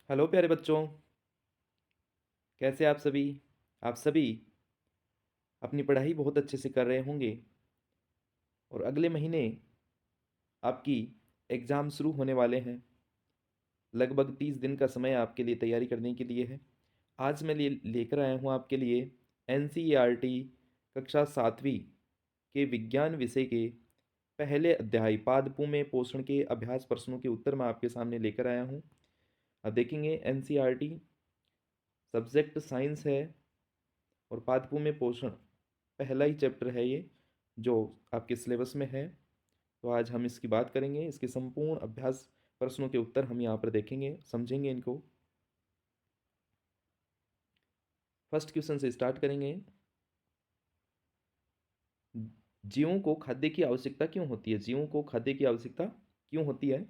Hello प्यारे बच्चों, कैसे आप सभी अपनी पढ़ाई बहुत अच्छे से कर रहे होंगे और अगले महीने आपकी एग्ज़ाम शुरू होने वाले हैं। लगभग 30 दिन का समय आपके लिए तैयारी करने के लिए है। आज मैं लेकर आया हूँ आपके लिए एनसीईआरटी कक्षा 7वीं के विज्ञान विषय के पहले अध्याय पादपों में पोषण के अभ्यास प्रश्नों के उत्तर मैं आपके सामने लेकर आया हूँ। अब देखेंगे एनसीईआरटी सब्जेक्ट साइंस है और पादपों में पोषण पहला ही चैप्टर है ये जो आपके सिलेबस में है। तो आज हम इसकी बात करेंगे, इसके संपूर्ण अभ्यास प्रश्नों के उत्तर हम यहाँ पर देखेंगे, समझेंगे इनको। फर्स्ट क्वेश्चन से स्टार्ट करेंगे। जीवों को खाद्य की आवश्यकता क्यों होती है? जीवों को खाद्य की आवश्यकता क्यों होती है?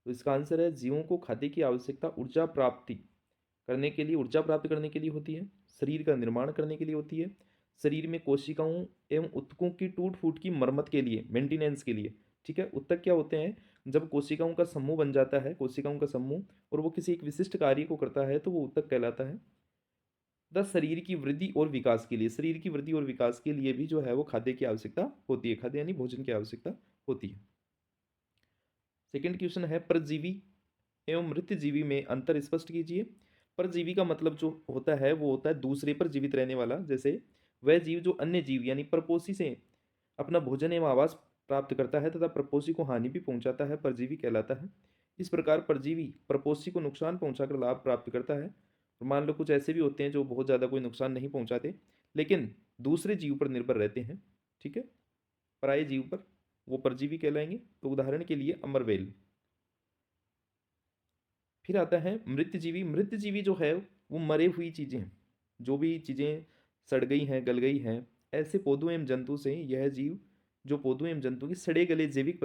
तो इसका आंसर है जीवों को खाद्य की आवश्यकता ऊर्जा प्राप्त करने के लिए होती है, शरीर का निर्माण करने के लिए होती है, शरीर में कोशिकाओं एवं ऊतकों की टूट फूट की मरम्मत के लिए, मेंटेनेंस के लिए। ठीक है, ऊतक क्या होते हैं? जब कोशिकाओं का समूह बन जाता है, कोशिकाओं का समूह, और वो किसी एक विशिष्ट कार्य को करता है तो वो ऊतक कहलाता है। शरीर की वृद्धि और विकास के लिए, शरीर की वृद्धि और विकास के लिए भी जो है वो खाद्य की आवश्यकता होती है, खाद्य यानी भोजन की आवश्यकता होती है। सेकंड क्वेश्चन है परजीवी एवं मृतजीवी में अंतर स्पष्ट कीजिए। परजीवी का मतलब जो होता है वो होता है दूसरे पर जीवित रहने वाला, जैसे वह जीव जो अन्य जीव यानी परपोषी से अपना भोजन एवं आवास प्राप्त करता है तथा परपोषी को हानि भी पहुंचाता है, परजीवी कहलाता है। इस प्रकार परजीवी परपोषी को नुकसान पहुंचाकर लाभ प्राप्त करता है। और मान लो कुछ ऐसे भी होते हैं जो बहुत ज़्यादा कोई नुकसान नहीं पहुंचाते लेकिन दूसरे जीव पर निर्भर रहते हैं। ठीक है, पराये जीव पर, वो परजीवी कहलाएंगे। तो उदाहरण के लिए अमरवेल। फिर आता है मृतजीवी। मृतजीवी जो है वो मरे हुई चीज़ें हैं, जो भी चीज़ें सड़ गई हैं, गल गई हैं, ऐसे पौधों एवं जंतु से यह जीव जो पौधों एवं जंतु की सड़े गले जैविक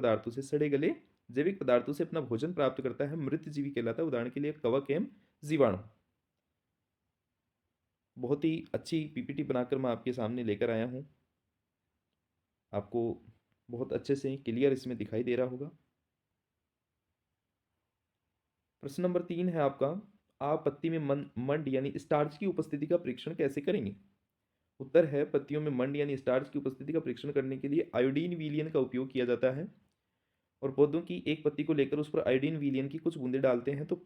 पदार्थों से अपना भोजन प्राप्त करता है, मृतजीवी कहलाता है। उदाहरण के लिए कवक एवं जीवाणु। बहुत ही अच्छी पीपीटी बनाकर मैं आपके सामने लेकर आया हूँ, आपको बहुत अच्छे से क्लियर इसमें दिखाई दे रहा होगा। प्रश्न नंबर 3 है आपका, आप पत्ती में मंड यानी स्टार्च की उपस्थिति का परीक्षण कैसे करेंगे? उत्तर है पत्तियों में मंड यानी स्टार्च की उपस्थिति का परीक्षण करने के लिए आयोडीन विलयन का उपयोग किया जाता है। और पौधों की एक पत्ती को लेकर उस पर आयोडीन विलयन की कुछ बूंदें डालते हैं तो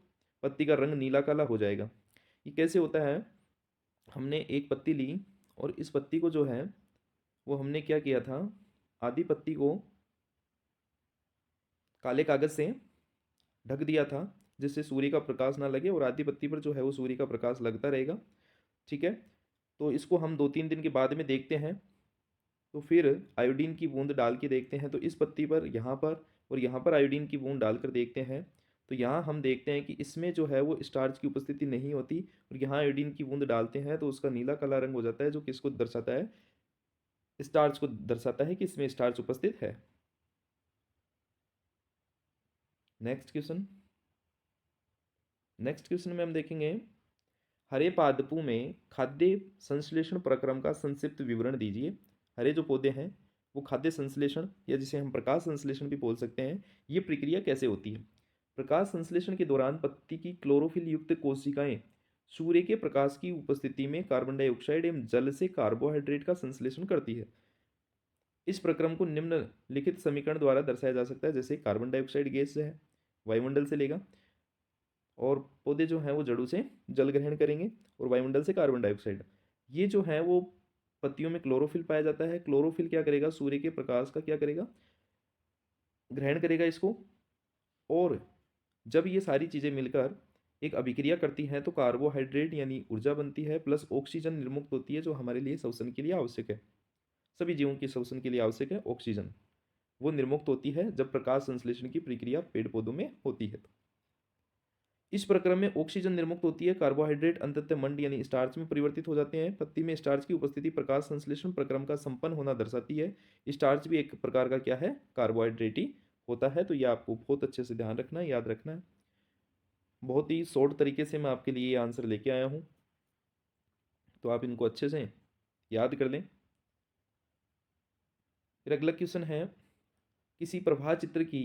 पत्ती का रंग नीला काला हो जाएगा। ये कैसे होता है? हमने एक पत्ती ली और इस पत्ती को जो है वो हमने क्या किया था, आधी पत्ती को काले कागज से ढक दिया था जिससे सूर्य का प्रकाश ना लगे, और आधी पत्ती पर जो है वो सूर्य का प्रकाश लगता रहेगा। ठीक है, तो इसको हम 2-3 दिन के बाद में देखते हैं। तो फिर आयोडीन की बूंद डाल के देखते हैं, तो इस पत्ती पर, यहाँ पर और यहाँ पर आयोडीन की बूंद डालकर देखते हैं। तो यहाँ हम देखते हैं कि इसमें जो है वो स्टार्च की उपस्थिति नहीं होती, और यहाँ आयोडीन की बूंद डालते हैं तो उसका नीला काला रंग हो जाता है, जो किसको दर्शाता है? स्टार्च को दर्शाता है कि इसमें स्टार्च उपस्थित है। Next question. नेक्स्ट क्वेश्चन में हम देखेंगे, हरे पादपों में खाद्य संश्लेषण प्रक्रम का संक्षिप्त विवरण दीजिए। हरे जो पौधे हैं वो खाद्य संश्लेषण या जिसे हम प्रकाश संश्लेषण भी बोल सकते हैं, ये प्रक्रिया कैसे होती है? प्रकाश संश्लेषण के दौरान पत्ती की क्लोरोफिल युक्त कोशिकाएं सूर्य के प्रकाश की उपस्थिति में कार्बन डाइऑक्साइड एवं जल से कार्बोहाइड्रेट का संश्लेषण करती है। इस प्रक्रम को निम्नलिखित समीकरण द्वारा दर्शाया जा सकता है, जैसे कार्बन डाइऑक्साइड गैस जो है वायुमंडल से लेगा, और पौधे जो हैं वो जड़ों से जल ग्रहण करेंगे, और वायुमंडल से कार्बन डाइऑक्साइड। ये जो है वो पत्तियों में क्लोरोफिल पाया जाता है। क्लोरोफिल क्या करेगा? सूर्य के प्रकाश का क्या करेगा? ग्रहण करेगा इसको। और जब ये सारी चीज़ें मिलकर एक अभिक्रिया करती हैं तो कार्बोहाइड्रेट यानी ऊर्जा बनती है, प्लस ऑक्सीजन निर्मुक्त होती है जो हमारे लिए श्वसन के लिए आवश्यक है। सभी जीवों के श्वसन के लिए आवश्यक है ऑक्सीजन, वो निर्मुक्त होती है जब प्रकाश संश्लेषण की प्रक्रिया पेड़ पौधों में होती है। इस प्रक्रम में ऑक्सीजन निर्मुक्त होती है, कार्बोहाइड्रेट अंततः मंड यानी स्टार्च में परिवर्तित हो जाते हैं। पत्ती में स्टार्च की उपस्थिति प्रकाश संश्लेषण प्रक्रम का संपन्न होना दर्शाती है। स्टार्च भी एक प्रकार का क्या है? कार्बोहाइड्रेट ही होता है। तो यह आपको बहुत अच्छे से ध्यान रखना है, याद रखना है। बहुत ही शॉर्ट तरीके से मैं आपके लिए ये आंसर लेके आया हूँ, तो आप इनको अच्छे से याद कर लें। फिर अगला क्वेश्चन है, किसी प्रभा चित्र की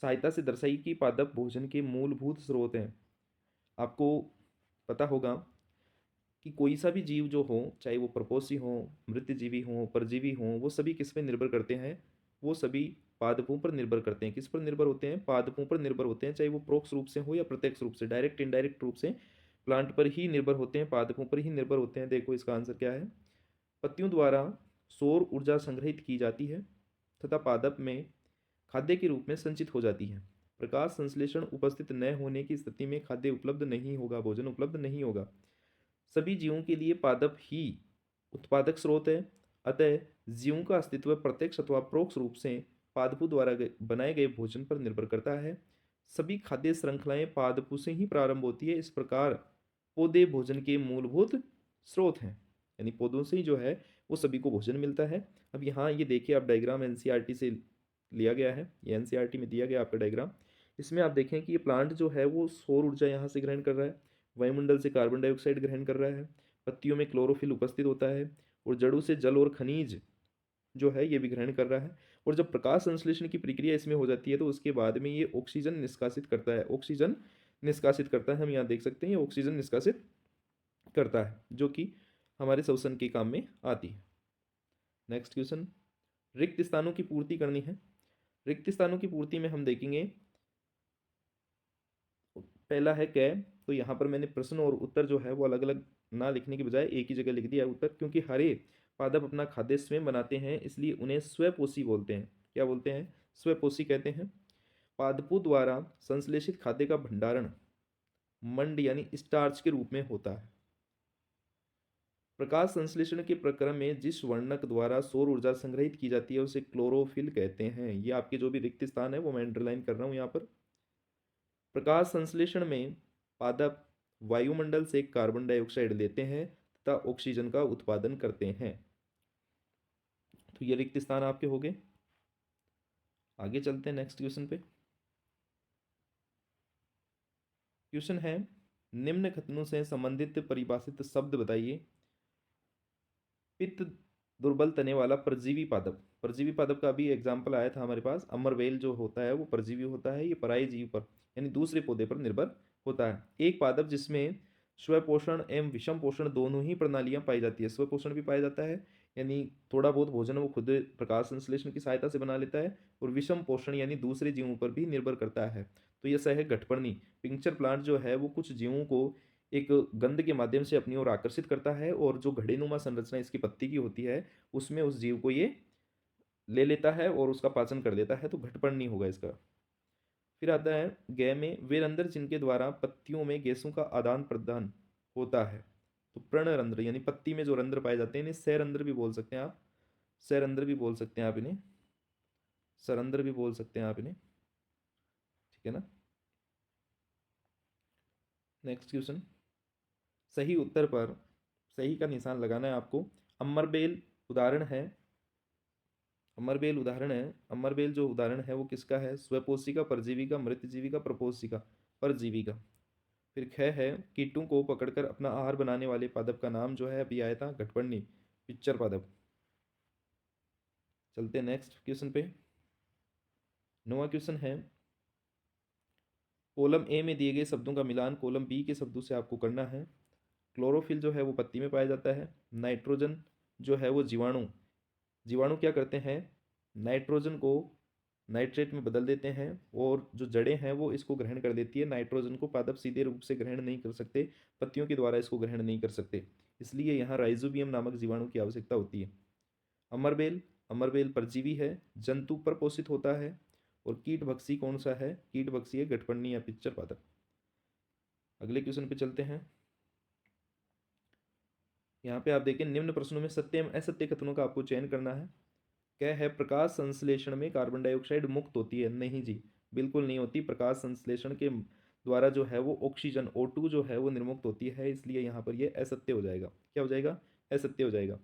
सहायता से दर्शाई कि पादप भोजन के मूलभूत स्रोत हैं। आपको पता होगा कि कोई सा भी जीव जो हो, चाहे वो प्रपोसी हो, मृतजीवी हो, परजीवी हो, वो सभी किस पे निर्भर करते हैं? वो सभी पादपों पर निर्भर करते हैं। किस पर निर्भर होते हैं? पादपों पर निर्भर होते हैं, चाहे वो परोक्ष रूप से हो या प्रत्यक्ष रूप से, डायरेक्ट इनडायरेक्ट रूप से प्लांट पर ही निर्भर होते हैं, पादपों पर ही निर्भर होते हैं। देखो इसका आंसर क्या है? पत्तियों द्वारा सौर ऊर्जा संग्रहित की जाती है तथा पादप में खाद्य के रूप में संचित हो जाती है। प्रकाश संश्लेषण उपस्थित न होने की स्थिति में खाद्य उपलब्ध नहीं होगा, भोजन उपलब्ध नहीं होगा। सभी जीवों के लिए पादप ही उत्पादक स्रोत है। अतः जीवों का अस्तित्व प्रत्यक्ष अथवा परोक्ष रूप से पादपों द्वारा बनाए गए भोजन पर निर्भर करता है। सभी खाद्य श्रृंखलाएं पादपों से ही प्रारंभ होती है। इस प्रकार पौधे भोजन के मूलभूत स्रोत हैं, यानी पौधों से ही जो है वो सभी को भोजन मिलता है। अब यहाँ ये देखिए, आप डायग्राम एनसीईआरटी से लिया गया है, ये एनसीईआरटी में दिया गया आपका डायग्राम। इसमें आप देखें कि ये प्लांट जो है वो सौर ऊर्जा यहाँ से ग्रहण कर रहा है, वायुमंडल से कार्बन डाइऑक्साइड ग्रहण कर रहा है, पत्तियों में क्लोरोफिल उपस्थित होता है और जड़ों से जल और खनिज जो है ये भी ग्रहण कर रहा है। और जब प्रकाश संश्लेषण की प्रक्रिया इसमें हो जाती है तो उसके बाद में ये ऑक्सीजन निष्कासित करता है, ऑक्सीजन निष्कासित करता है। हम यहाँ देख सकते हैं ये ऑक्सीजन निष्कासित करता है, जो कि हमारे श्वसन के काम में आती है। नेक्स्ट क्वेश्चन, रिक्त स्थानों की पूर्ति करनी है। रिक्त स्थानों की पूर्ति में हम देखेंगे, पहला है कै, तो यहाँ पर मैंने प्रश्न और उत्तर जो है वो अलग अलग ना लिखने की बजाय एक ही जगह लिख दिया उत्तर, क्योंकि हरे पादप अपना खाद्य स्वयं बनाते हैं, इसलिए उन्हें स्वपोषी बोलते हैं। क्या बोलते हैं? स्वपोषी कहते हैं। पादपों द्वारा संश्लेषित खाद्य का भंडारण मंड यानी स्टार्च के रूप में होता है। प्रकाश संश्लेषण के प्रक्रम में जिस वर्णक द्वारा सौर ऊर्जा संग्रहित की जाती है उसे क्लोरोफिल कहते हैं। ये आपके जो भी रिक्त स्थान है वो मैं अंडरलाइन कर रहा हूँ यहाँ पर। प्रकाश संश्लेषण में पादप वायुमंडल से कार्बन डाइऑक्साइड लेते हैं तथा ऑक्सीजन का उत्पादन करते हैं। तो ये रिक्त स्थान आपके हो गए। आगे चलते हैं नेक्स्ट क्वेश्चन पे। क्वेश्चन है, निम्न कथनों से संबंधित परिभाषित शब्द बताइए। पित्त दुर्बल तने वाला परजीवी पादप, परजीवी पादप का भी एग्जाम्पल आया था हमारे पास। अमरवेल जो होता है वो परजीवी होता है, ये पराई जीव पर यानी दूसरे पौधे पर निर्भर होता है। एक पादप जिसमें स्वपोषण एवं विषम पोषण दोनों ही प्रणालियां पाई जाती है। स्वपोषण भी पाया जाता है, यानी थोड़ा बहुत भोजन वो खुद प्रकाश संश्लेषण की सहायता से बना लेता है, और विषम पोषण यानी दूसरे जीवों पर भी निर्भर करता है। तो यह है घटपर्णी। पिंक्चर प्लांट जो है वो कुछ जीवों को एक गंध के माध्यम से अपनी ओर आकर्षित करता है, और जो घड़ेनुमा संरचना इसकी पत्ती की होती है उसमें उस जीव को ये ले लेता है और उसका पाचन कर देता है, तो घटपर्णी होगा इसका। फिर आता है गै में, वे रंध्र जिनके द्वारा पत्तियों में गैसों का आदान प्रदान होता है। तो प्रणरंध्र यानी पत्ती में जो रंध्र पाए जाते हैं इन्हें सैरंध्र भी बोल सकते हैं आप, सैरंध्र भी बोल सकते हैं आप इन्हें, सरंध्र भी बोल सकते हैं आप इन्हें, ठीक है ना। नेक्स्ट क्वेश्चन, सही उत्तर पर सही का निशान लगाना है आपको। अमरबेल उदाहरण है, अमरबेल उदाहरण है। अमरबेल जो उदाहरण है वो किसका है? स्वपोषी का, परजीवी का, मृतजीवी का, प्रपोषी का? परजीवी का। फिर ख है, कीटों को पकड़कर अपना आहार बनाने वाले पादप का नाम जो है अभी आया था घटपर्णी, पिच्चर पादप। चलते हैं नेक्स्ट क्वेश्चन पे। 9वां क्वेश्चन है, कॉलम ए में दिए गए शब्दों का मिलान कॉलम बी के शब्दों से आपको करना है। क्लोरोफिल जो है वो पत्ती में पाया जाता है। नाइट्रोजन जो है वो जीवाणु, जीवाणु क्या करते हैं? नाइट्रोजन को नाइट्रेट में बदल देते हैं, और जो जड़ें हैं वो इसको ग्रहण कर देती है। नाइट्रोजन को पादप सीधे रूप से ग्रहण नहीं कर सकते, पत्तियों के द्वारा इसको ग्रहण नहीं कर सकते, इसलिए यहाँ राइजोबियम नामक जीवाणु की आवश्यकता होती है। अमरबेल, अमरबेल परजीवी है, जंतु पर पोषित होता है। और कीटभक्षी कौन सा है? कीटभक्षी है घटपर्णी या पिच्चर पादप। अगले क्वेश्चन पे चलते हैं। यहाँ पे आप देखें, निम्न प्रश्नों में सत्य एवं असत्य कथनों का आपको चयन करना है। क्या है? प्रकाश संश्लेषण में कार्बन डाइऑक्साइड मुक्त होती है? नहीं जी, बिल्कुल नहीं होती। प्रकाश संश्लेषण के द्वारा जो है वो ऑक्सीजन O2 जो है वो निर्मुक्त होती है, इसलिए यहाँ पर ये असत्य हो जाएगा। क्या हो जाएगा? असत्य हो जाएगा।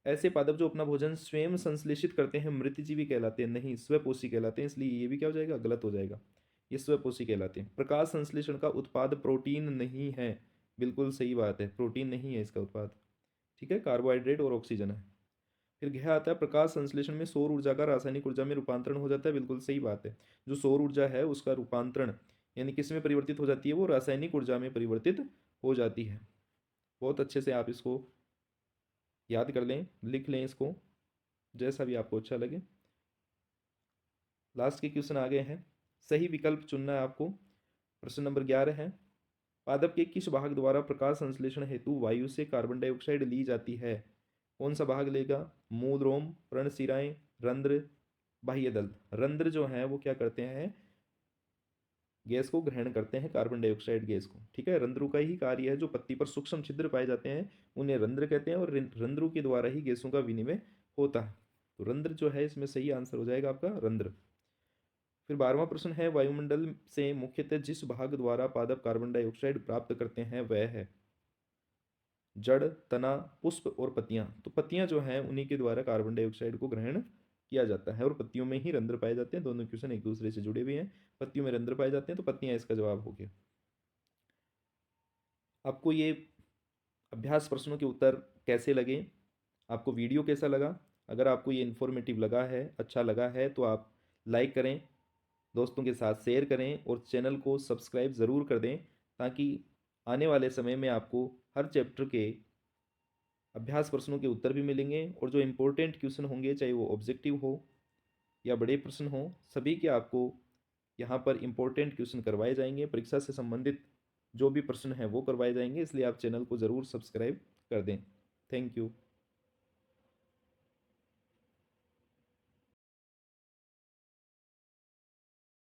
ऐसे पादप जो अपना भोजन स्वयं संश्लेषित करते हैं मृतजीवी कहलाते हैं, नहीं स्वपोषी कहलाते हैं, इसलिए ये भी क्या हो जाएगा? गलत हो जाएगा। ये स्वपोषी कहलाते हैं। प्रकाश संश्लेषण का उत्पाद प्रोटीन नहीं है, बिल्कुल सही बात है, प्रोटीन नहीं है इसका उत्पाद, ठीक है, कार्बोहाइड्रेट और ऑक्सीजन है। फिर क्या आता है? प्रकाश संश्लेषण में सौर ऊर्जा का रासायनिक ऊर्जा में रूपांतरण हो जाता है, बिल्कुल सही बात है। जो सौर ऊर्जा है उसका रूपांतरण यानी किस में परिवर्तित हो जाती है वो, रासायनिक ऊर्जा में परिवर्तित हो जाती है। बहुत अच्छे से आप इसको याद कर लें, लिख लें इसको, जैसा भी आपको अच्छा लगे। लास्ट के क्वेश्चन आ गए हैं, सही विकल्प चुनना है आपको। प्रश्न नंबर 11 है, पादप के किस भाग द्वारा प्रकाश संश्लेषण हेतु वायु से कार्बन डाइऑक्साइड ली जाती है? कौन सा भाग लेगा? मूल रोम, पर्णशिराएं, रंध्र, बाह्य दल। रंध्र जो है वो क्या करते हैं, गैस को ग्रहण करते हैं, कार्बन डाइऑक्साइड गैस को। ठीक है, रंध्रों का ही कार्य है, जो पत्ती पर सूक्ष्म छिद्र पाए जाते हैं उन्हें रंध्र कहते हैं, और रंध्रों के द्वारा ही गैसों का विनिमय होता है। तो रंध्र जो है इसमें सही आंसर हो जाएगा आपका रंध्र। फिर 12वां प्रश्न है, वायुमंडल से मुख्यतः जिस भाग द्वारा पादप कार्बन डाइऑक्साइड प्राप्त करते हैं वह है? जड़, तना, पुष्प और पत्तियां। तो पत्तियां जो हैं उन्हीं के द्वारा कार्बन डाइऑक्साइड को ग्रहण किया जाता है, और पत्तियों में ही रंध्र पाए जाते हैं। दोनों क्वेश्चन एक दूसरे से जुड़े हुए हैं, पत्तियों में रंध्र पाए जाते हैं, तो पत्तियां इसका जवाब हो गया। आपको ये अभ्यास प्रश्नों के उत्तर कैसे लगे, आपको वीडियो कैसा लगा? अगर आपको ये इन्फॉर्मेटिव लगा है, अच्छा लगा है, तो आप लाइक करें, दोस्तों के साथ शेयर करें और चैनल को सब्सक्राइब ज़रूर कर दें, ताकि आने वाले समय में आपको हर चैप्टर के अभ्यास प्रश्नों के उत्तर भी मिलेंगे, और जो इम्पोर्टेंट क्वेश्चन होंगे, चाहे वो ऑब्जेक्टिव हो या बड़े प्रश्न हो, सभी के आपको यहाँ पर इम्पोर्टेंट क्वेश्चन करवाए जाएंगे। परीक्षा से संबंधित जो भी प्रश्न हैं वो करवाए जाएंगे, इसलिए आप चैनल को ज़रूर सब्सक्राइब कर दें। Thank you.